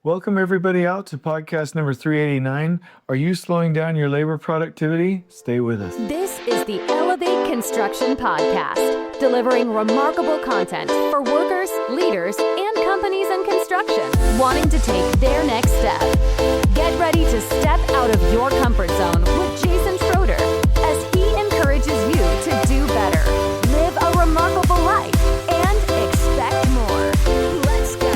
Welcome everybody out to podcast number 389. Are you slowing down your labor productivity? Stay with us. This is the Elevate Construction Podcast, delivering remarkable content for workers, leaders, and companies in construction wanting to take their next step. Get ready to step out of your comfort zone with Jason Schroeder as he encourages you to do better, live a remarkable life, and expect more. Let's go.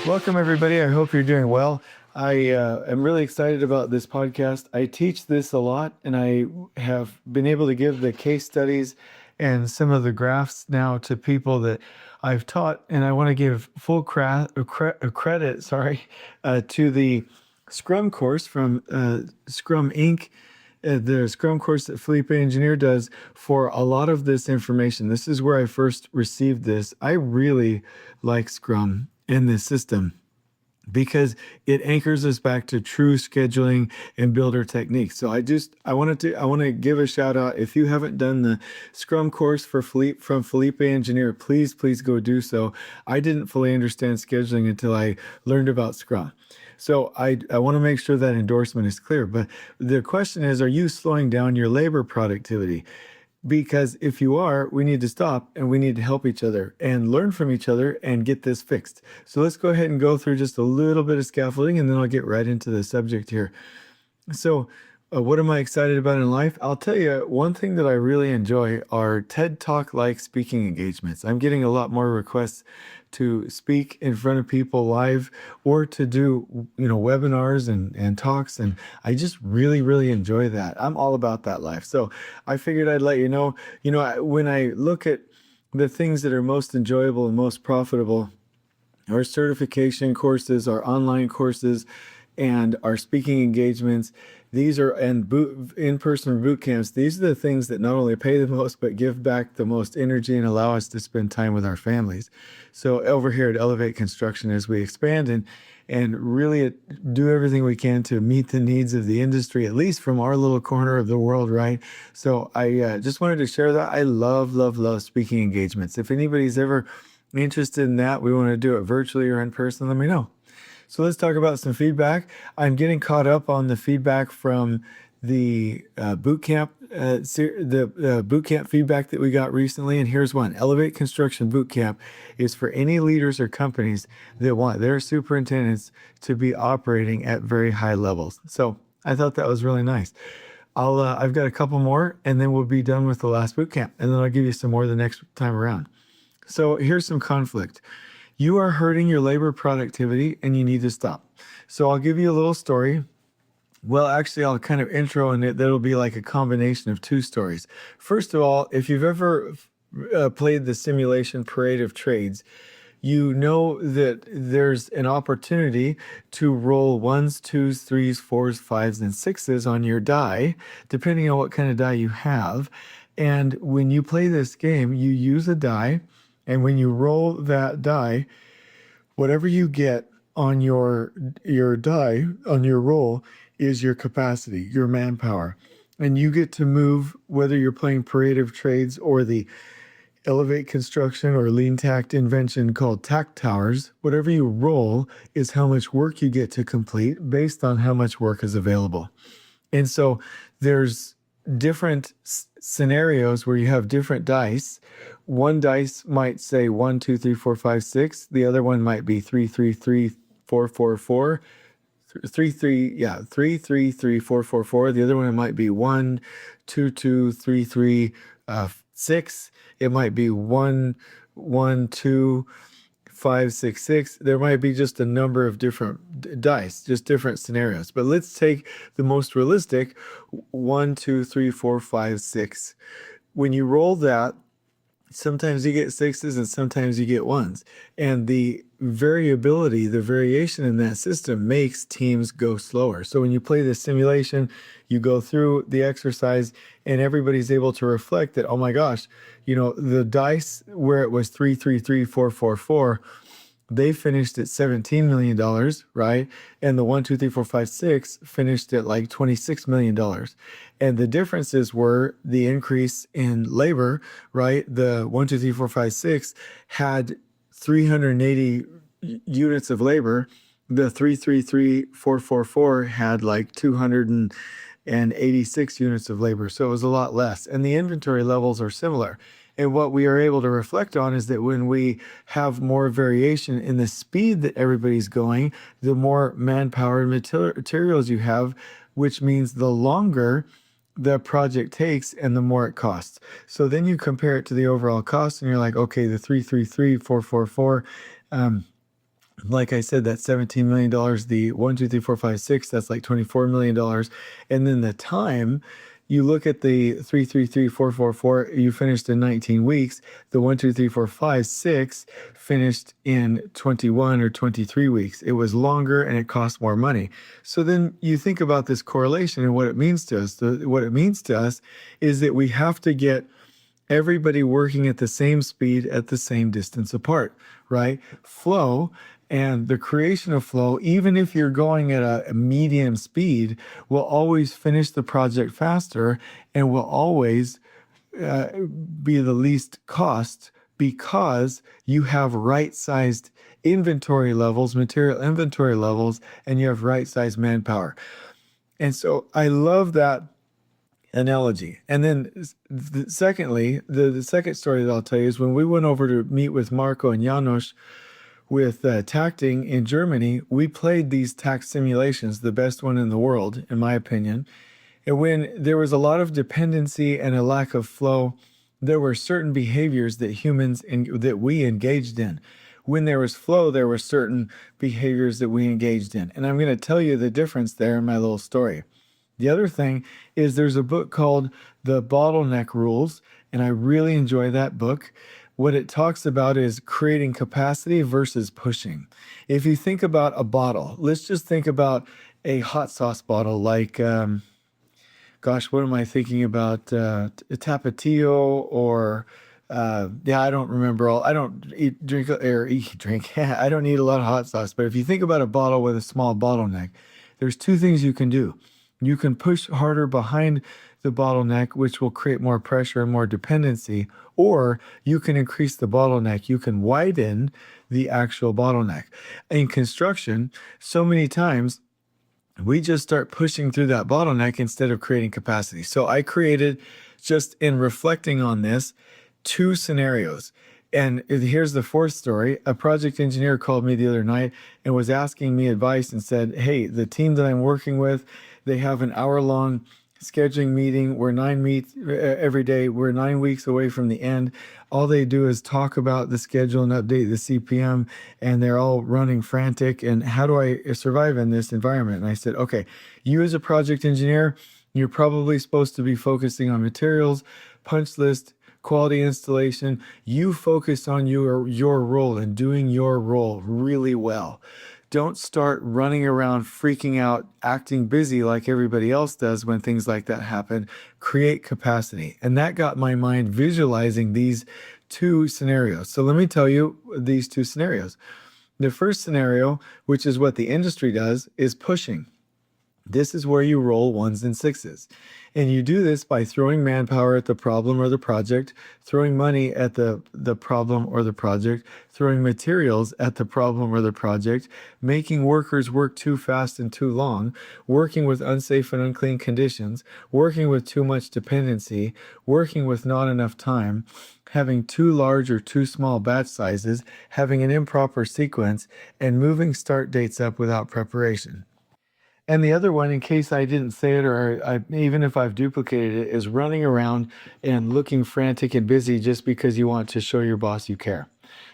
Welcome everybody. I hope you're doing well. I am really excited about this podcast. I teach this a lot, and I have been able to give the case studies and some of the graphs now to people that I've taught, and I want to give full credit to the Scrum course from Scrum Inc., the Scrum course that Felipe Engineer does for a lot of this information. This is where I first received this. I really like Scrum in this system because it anchors us back to true scheduling and builder techniques. So I want to give a shout out. If you haven't done the Scrum course from Felipe Engineer, please go do so. I didn't fully understand scheduling until I learned about Scrum. So I want to make sure that endorsement is clear. But the question is, are you slowing down your labor productivity? Because if you are, we need to stop and we need to help each other and learn from each other and get this fixed. So let's go ahead and go through just a little bit of scaffolding, and then I'll get right into the subject here. So what am I excited about in life? I'll tell you, one thing that I really enjoy are TED Talk-like speaking engagements. I'm getting a lot more requests to speak in front of people live or to do, webinars and talks. And I just really enjoy that. I'm all about that life. So I figured I'd let you know, when I look at the things that are most enjoyable and most profitable, our certification courses, our online courses, and our speaking engagements, these are in-person boot camps. These are the things that not only pay the most, but give back the most energy and allow us to spend time with our families. So over here at Elevate Construction, as we expand and really do everything we can to meet the needs of the industry, at least from our little corner of the world, right? So I just wanted to share that. I love speaking engagements. If anybody's ever interested in that, we want to do it virtually or in person, let me know. So let's talk about some feedback. I'm getting caught up on the feedback from the boot camp, the boot camp feedback that we got recently. And here's one: Elevate Construction Boot Camp is for any leaders or companies that want their superintendents to be operating at very high levels. So I thought that was really nice. I've got a couple more, and then we'll be done with the last boot camp, and then I'll give you some more the next time around. So here's some conflict. You are hurting your labor productivity and you need to stop. So I'll give you a little story. Well, actually, I'll kind of intro in it. That'll be like a combination of two stories. First of all, if you've ever played the simulation parade of trades, you know that there's an opportunity to roll 1s, 2s, 3s, 4s, 5s, and 6s on your die, depending on what kind of die you have. And when you play this game, you use a die. And when you roll that die, whatever you get on your die, on your roll, is your capacity, your manpower. And you get to move, whether you're playing Parade of Trades or the Elevate Construction or Lean Takt invention called Takt Towers, whatever you roll is how much work you get to complete based on how much work is available. And so there's different scenarios where you have different dice. One dice might say 1, 2, 3, 4, 5, 6. The other one might be 3, 3, 3, 4, 4, 4. 3, 3, 3, 3, 4, 4, 4. The other one might be 1, 2, 2, 3, 3, 6. It might be 1, 1, 2, 5, 6, 6. There might be just a number of different dice, just different scenarios. But let's take the most realistic 1, 2, 3, 4, 5, 6. When you roll that, sometimes you get 6s and sometimes you get 1s. And the variability, the variation in that system makes teams go slower. So when you play this simulation, you go through the exercise and everybody's able to reflect that, oh my gosh, the dice where it was 3, 3, 3, 4, 4, 4, they finished at $17 million, right? And the 1, 2, 3, 4, 5, 6 finished at like $26 million. And the differences were the increase in labor, right? The 1, 2, 3, 4, 5, 6 had 380 units of labor, the 333444 had like 286 units of labor. So it was a lot less. And the inventory levels are similar. And what we are able to reflect on is that when we have more variation in the speed that everybody's going, the more manpower and materials you have, which means the longer the project takes and the more it costs. So then you compare it to the overall cost and you're like, okay, the 333444, like I said, that's $17 million. The 1, 2, 3, 4, 5, 6, that's like $24 million. And then the time, you look at the 333444, you finished in 19 weeks. The 1, 2, 3, 4, 5, 6 finished in 21 or 23 weeks. It was longer and it cost more money. So then you think about this correlation and what it means to us. What it means to us is that we have to get everybody working at the same speed at the same distance apart, right? Flow and the creation of flow, even if you're going at a medium speed, will always finish the project faster and will always be the least cost because you have right-sized inventory levels, material inventory levels, and you have right-sized manpower. And so I love that analogy. And then secondly, the second story that I'll tell you is when we went over to meet with Marco and Janosch with Takting in Germany, we played these Takt simulations, the best one in the world, in my opinion. And when there was a lot of dependency and a lack of flow, there were certain behaviors that that we engaged in. When there was flow, there were certain behaviors that we engaged in. And I'm going to tell you the difference there in my little story. The other thing is there's a book called The Bottleneck Rules, and I really enjoy that book. What it talks about is creating capacity versus pushing. If you think about a bottle, let's just think about a hot sauce bottle like, what am I thinking about? A Tapatio or, I don't remember I don't drink. I don't eat a lot of hot sauce, but if you think about a bottle with a small bottleneck, there's two things you can do. You can push harder behind the bottleneck, which will create more pressure and more dependency, or you can increase the bottleneck. You can widen the actual bottleneck. In construction, so many times we just start pushing through that bottleneck instead of creating capacity. So I created, just in reflecting on this, 2 scenarios. And here's the fourth story. A project engineer called me the other night and was asking me advice and said, hey, the team that I'm working with, they have an hour-long scheduling meeting. We're 9 meets every day. We're 9 weeks away from the end. All they do is talk about the schedule and update the CPM, and they're all running frantic. And how do I survive in this environment? And I said, okay, you as a project engineer, you're probably supposed to be focusing on materials, punch list, quality installation. You focus on your role and doing your role really well. Don't start running around, freaking out, acting busy like everybody else does when things like that happen. Create capacity. And that got my mind visualizing these 2 scenarios. So let me tell you these 2 scenarios. The first scenario, which is what the industry does, is pushing. This is where you roll 1s and 6s. And you do this by throwing manpower at the problem or the project, throwing money at the problem or the project, throwing materials at the problem or the project, making workers work too fast and too long, working with unsafe and unclean conditions, working with too much dependency, working with not enough time, having too large or too small batch sizes, having an improper sequence, and moving start dates up without preparation. And the other one, in case I didn't say it or even if I've duplicated it, is running around and looking frantic and busy just because you want to show your boss you care.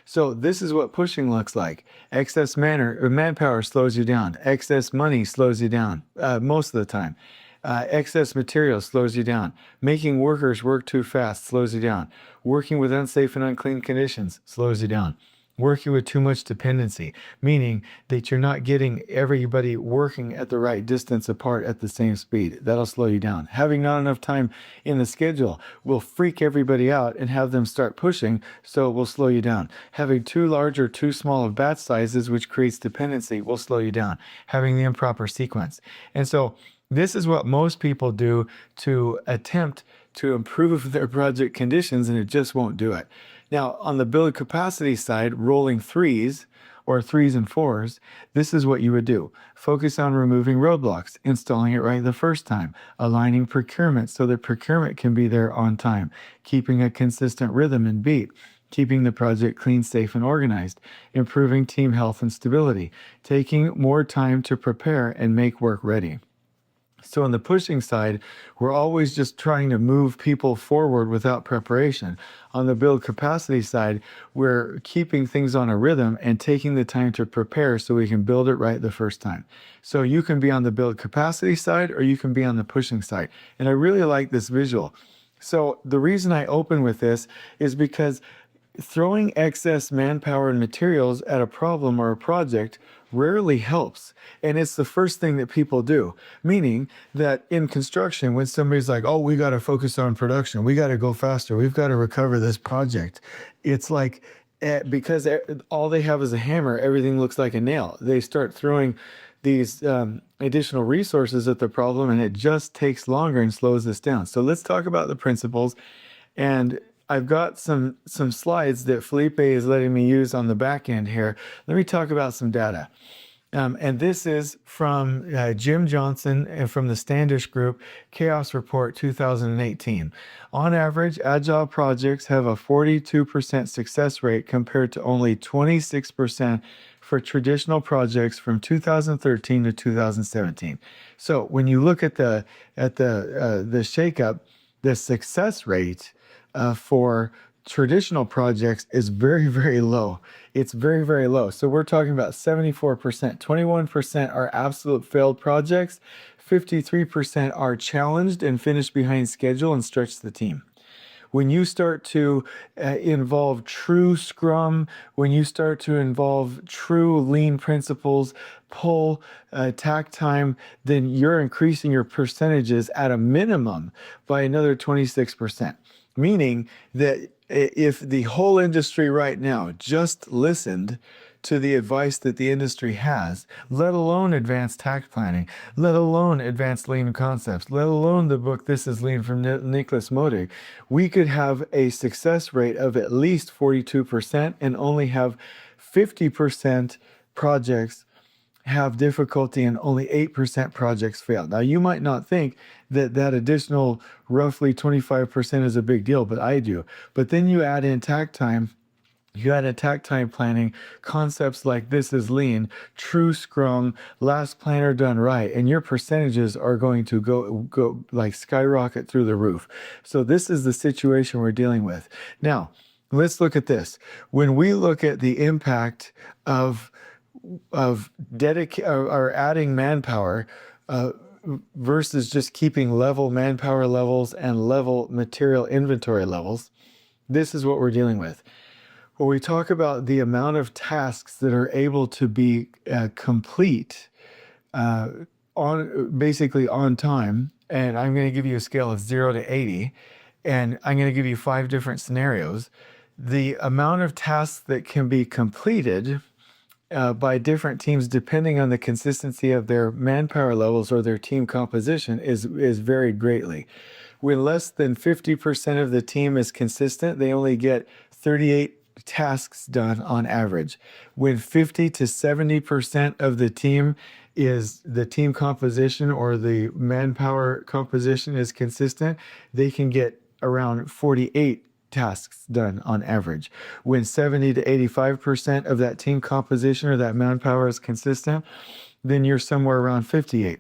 So this is what pushing looks like. Excess manpower slows you down. Excess money slows you down most of the time. Excess material slows you down. Making workers work too fast slows you down. Working with unsafe and unclean conditions slows you down. Working with too much dependency, meaning that you're not getting everybody working at the right distance apart at the same speed. That'll slow you down. Having not enough time in the schedule will freak everybody out and have them start pushing, so it will slow you down. Having too large or too small of batch sizes, which creates dependency, will slow you down. Having the improper sequence. And so this is what most people do to attempt to improve their project conditions, and it just won't do it. Now, on the build capacity side, rolling 3s or 3s and 4s, this is what you would do. Focus on removing roadblocks, installing it right the first time, aligning procurement so that procurement can be there on time, keeping a consistent rhythm and beat, keeping the project clean, safe, and organized, improving team health and stability, taking more time to prepare and make work ready. So on the pushing side, we're always just trying to move people forward without preparation. On the build capacity side, we're keeping things on a rhythm and taking the time to prepare so we can build it right the first time. So you can be on the build capacity side or you can be on the pushing side. And I really like this visual. So the reason I open with this is because throwing excess manpower and materials at a problem or a project rarely helps. And it's the first thing that people do. Meaning that in construction, when somebody's like, oh, we got to focus on production, we got to go faster, we've got to recover this project, it's like, because all they have is a hammer, everything looks like a nail. They start throwing these additional resources at the problem, and it just takes longer and slows us down. So let's talk about the principles. And I've got some slides that Felipe is letting me use on the back end here. Let me talk about some data. And this is from Jim Johnson and from the Standish Group, Chaos Report 2018. On average, agile projects have a 42% success rate compared to only 26% for traditional projects from 2013 to 2017. So when you look at the shakeup, the success rate for traditional projects is very, very low. It's very, very low. So we're talking about 74%. 21% are absolute failed projects. 53% are challenged and finished behind schedule and stretch the team. When you start to involve true Scrum, when you start to involve true lean principles, pull takt time, then you're increasing your percentages at a minimum by another 26%. Meaning that if the whole industry right now just listened to the advice that the industry has, let alone advanced takt planning, let alone advanced lean concepts, let alone the book This is Lean from Nicholas Modig, we could have a success rate of at least 42% and only have 50% projects have difficulty and only 8% projects fail. Now, you might not think that that additional roughly 25% is a big deal, but I do. But then you add in takt time, you add in takt time planning, concepts like This is Lean, True Scrum, Last Planner Done Right, and your percentages are going to go like skyrocket through the roof. So this is the situation we're dealing with. Now, let's look at this. When we look at the impact of adding manpower versus just keeping level manpower levels and level material inventory levels, this is what we're dealing with. When we talk about the amount of tasks that are able to be complete basically on time, and I'm going to give you a scale of 0 to 80, and I'm going to give you 5 different scenarios. The amount of tasks that can be completed by different teams, depending on the consistency of their manpower levels or their team composition, is varied greatly. When less than 50% of the team is consistent, they only get 38 tasks done on average. When 50 to 70% of the team is the team composition or the manpower composition is consistent, they can get around 48 tasks done on average. When 70 to 85% of that team composition or that manpower is consistent, then you're somewhere around 58.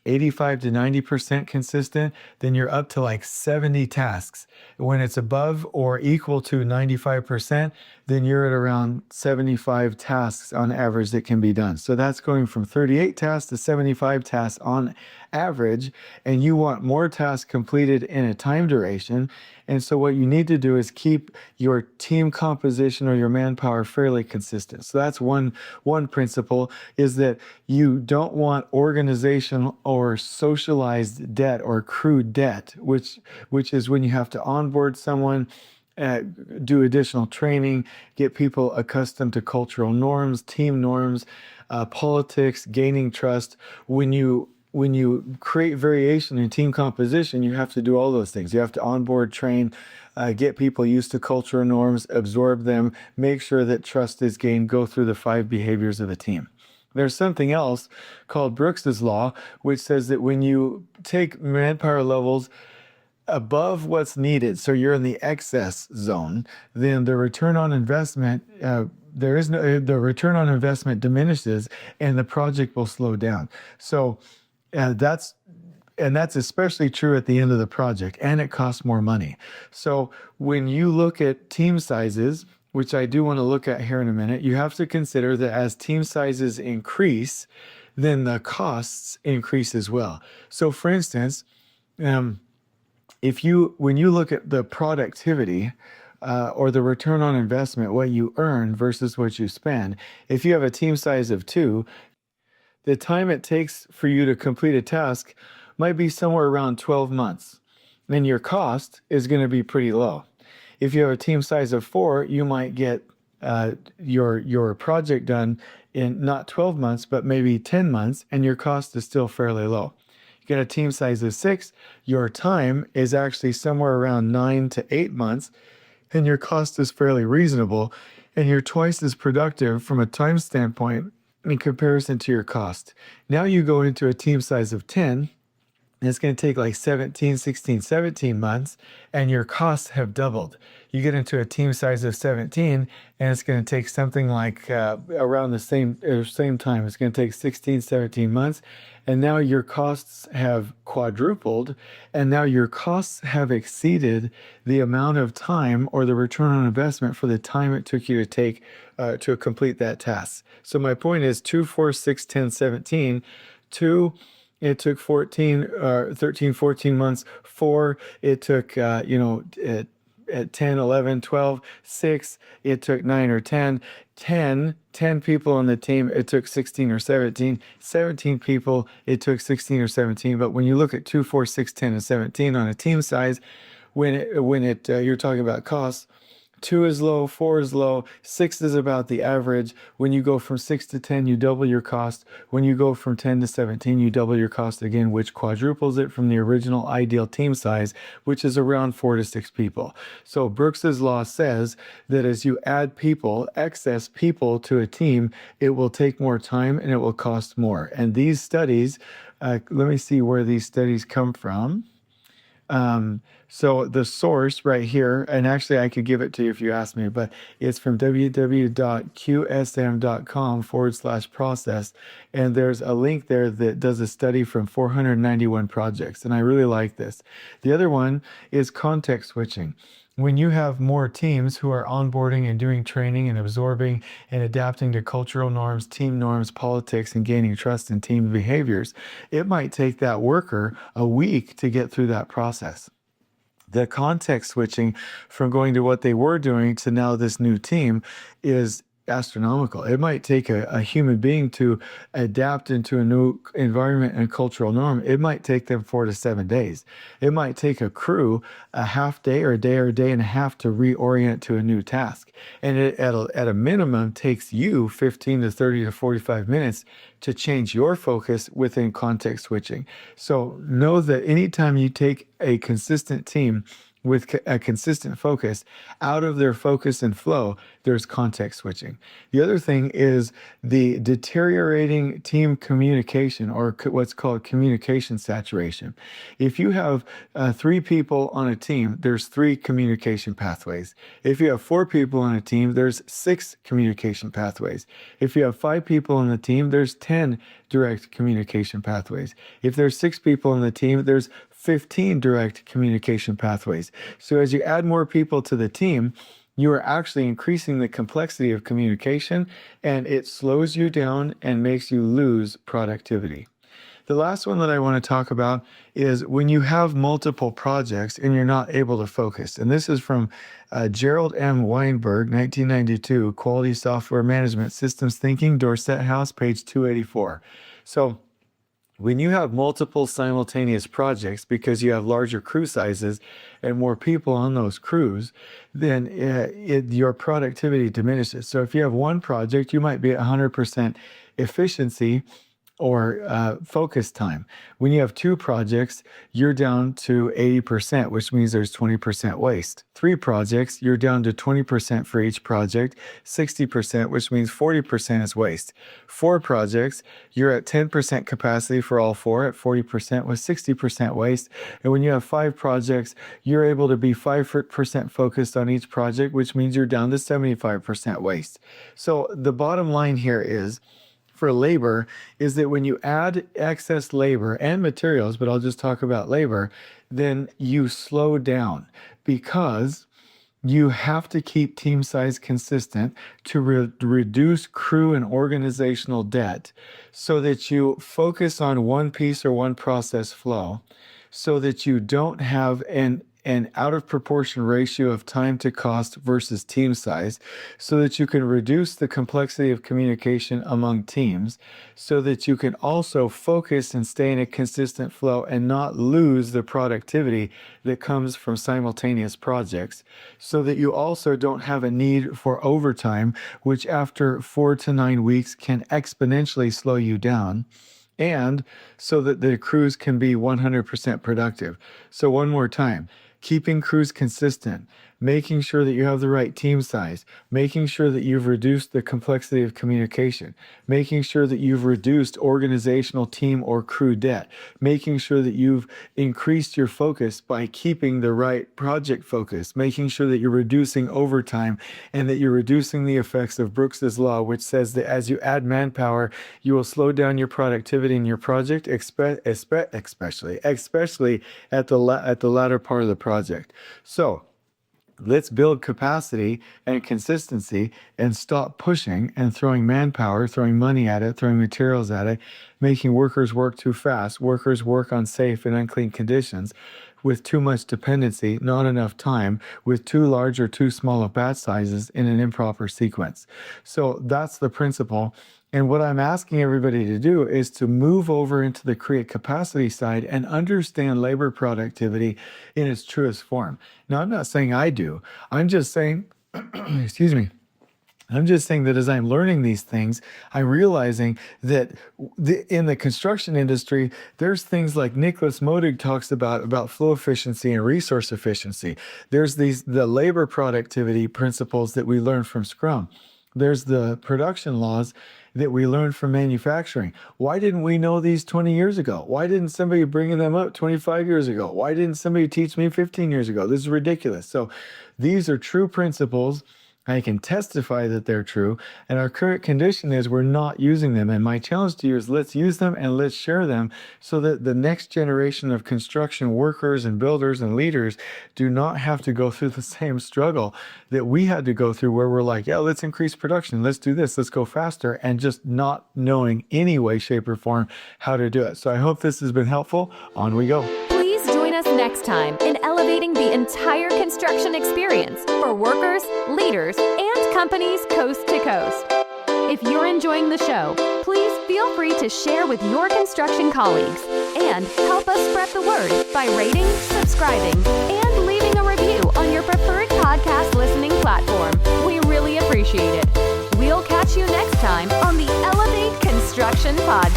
85 to 90% consistent, then you're up to like 70 tasks. When it's above or equal to 95%, then you're at around 75 tasks on average that can be done. So that's going from 38 tasks to 75 tasks on average, and you want more tasks completed in a time duration. And so what you need to do is keep your team composition or your manpower fairly consistent. So that's one principle, is that you don't want organizational or socialized debt or accrued debt, which is when you have to onboard someone, do additional training, get people accustomed to cultural norms, team norms, politics, gaining trust. When you when you create variation in team composition, you have to do all those things. You have to onboard, train, get people used to cultural norms, absorb them, make sure that trust is gained, go through the 5 behaviors of the team. There's something else called Brooks's Law, which says that when you take manpower levels above what's needed, so you're in the excess zone, then the return on investment, the return on investment diminishes and the project will slow down. So that's especially true at the end of the project, and it costs more money. So when you look at team sizes, which I do want to look at here in a minute, you have to consider that as team sizes increase, then the costs increase as well. So for instance, when you look at the productivity or the return on investment, what you earn versus what you spend, if you have a team size of 2, the time it takes for you to complete a task might be somewhere around 12 months. Then your cost is going to be pretty low. If you have a team size of 4, you might get your project done in not 12 months, but maybe 10 months, and your cost is still fairly low. You get a team size of 6, your time is actually somewhere around 9 to 8 months, and your cost is fairly reasonable, and you're twice as productive from a time standpoint in comparison to your cost. Now you go into a team size of 10, and it's going to take like 17, 16, 17 months, and your costs have doubled. You get into a team size of 17, and it's going to take something like around the same time. It's going to take 16, 17 months, and now your costs have quadrupled, and now your costs have exceeded the amount of time or the return on investment for the time it took you to take to complete that task. So my point is 2, 4, 6, 10, 17, 2, it took 13, 14 months. 4, it took, at 10, 11, 12, 6, it took 9 or 10. 10 people on the team, it took 16 or 17. 17 people, it took 16 or 17. But when you look at 2, 4, 6, 10, and 17 on a team size, you're talking about costs, 2 is low, 4 is low, 6 is about the average. When you go from 6 to 10, you double your cost. When you go from 10 to 17, you double your cost again, which quadruples it from the original ideal team size, which is around 4 to 6 people. So Brooks's Law says that as you add people, excess people to a team, it will take more time and it will cost more. And these studies, let me see where these studies come from. So the source right here, and actually I could give it to you if you ask me, but it's from www.qsm.com/process. And there's a link there that does a study from 491 projects. And I really like this. The other one is context switching. When you have more teams who are onboarding and doing training and absorbing and adapting to cultural norms, team norms, politics, and gaining trust in team behaviors, it might take that worker a week to get through that process. The context switching from going to what they were doing to now this new team is astronomical. It might take a human being to adapt into a new environment and cultural norm. It might take them 4 to 7 days. It might take a crew a half day or a day and a half to reorient to a new task. And it at a minimum takes you 15 to 30 to 45 minutes to change your focus within context switching. So know that anytime you take a consistent team with a consistent focus out of their focus and flow, there's context switching. The other thing is the deteriorating team communication, or what's called communication saturation. If you have 3 people on a team, there's 3 communication pathways. If you have 4 people on a team, there's 6 communication pathways. If you have 5 people on the team, there's 10 direct communication pathways. If there's 6 people on the team, there's 15 direct communication pathways. So as you add more people to the team, you are actually increasing the complexity of communication, and it slows you down and makes you lose productivity. The last one that I want to talk about is when you have multiple projects and you're not able to focus. And this is from Gerald M. Weinberg, 1992, Quality Software Management Systems Thinking, Dorset House, page 284. So when you have multiple simultaneous projects, because you have larger crew sizes and more people on those crews, then your productivity diminishes. So if you have one project, you might be at 100% efficiency focus time. When you have 2 projects, you're down to 80%, which means there's 20% waste. 3 projects, you're down to 20% for each project, 60%, which means 40% is waste. 4 projects, you're at 10% capacity for all 4 at 40% with 60% waste. And when you have 5 projects, you're able to be 5% focused on each project, which means you're down to 75% waste. So the bottom line here is, for labor, is that when you add excess labor and materials, but I'll just talk about labor, then you slow down because you have to keep team size consistent to reduce crew and organizational debt so that you focus on one piece or one process flow so that you don't have an out of proportion ratio of time to cost versus team size, so that you can reduce the complexity of communication among teams, so that you can also focus and stay in a consistent flow and not lose the productivity that comes from simultaneous projects, so that you also don't have a need for overtime, which after 4 to 9 weeks can exponentially slow you down, and so that the crews can be 100% productive. So one more time, keeping crews consistent, making sure that you have the right team size, making sure that you've reduced the complexity of communication, making sure that you've reduced organizational team or crew debt, making sure that you've increased your focus by keeping the right project focus, making sure that you're reducing overtime and that you're reducing the effects of Brooks's Law, which says that as you add manpower, you will slow down your productivity in your project, especially at the latter part of the project. So let's build capacity and consistency and stop pushing and throwing manpower, throwing money at it, throwing materials at it, making workers work too fast, workers work on safe and unclean conditions with too much dependency, not enough time, with too large or too small of batch sizes in an improper sequence. So that's the principle. And what I'm asking everybody to do is to move over into the create capacity side and understand labor productivity in its truest form. Now, I'm not saying I do. I'm just saying, excuse me, I'm just saying that as I'm learning these things, I'm realizing that in the construction industry, there's things like Nicholas Modig talks about flow efficiency and resource efficiency. There's the labor productivity principles that we learn from Scrum. There's the production laws that we learned from manufacturing. Why didn't we know these 20 years ago? Why didn't somebody bring them up 25 years ago? Why didn't somebody teach me 15 years ago? This is ridiculous. So these are true principles. I can testify that they're true, and our current condition is we're not using them. And my challenge to you is let's use them and let's share them so that the next generation of construction workers and builders and leaders do not have to go through the same struggle that we had to go through, where we're like, yeah, let's increase production, let's do this, let's go faster, and just not knowing any way, shape, or form how to do it. So I hope this has been helpful. On we go. Please join us next time in elevating the entire construction experience for workers, leaders, and companies coast to coast. If you're enjoying the show, please feel free to share with your construction colleagues and help us spread the word by rating, subscribing, and leaving a review on your preferred podcast listening platform. We really appreciate it. We'll catch you next time on the Elevate Construction Podcast.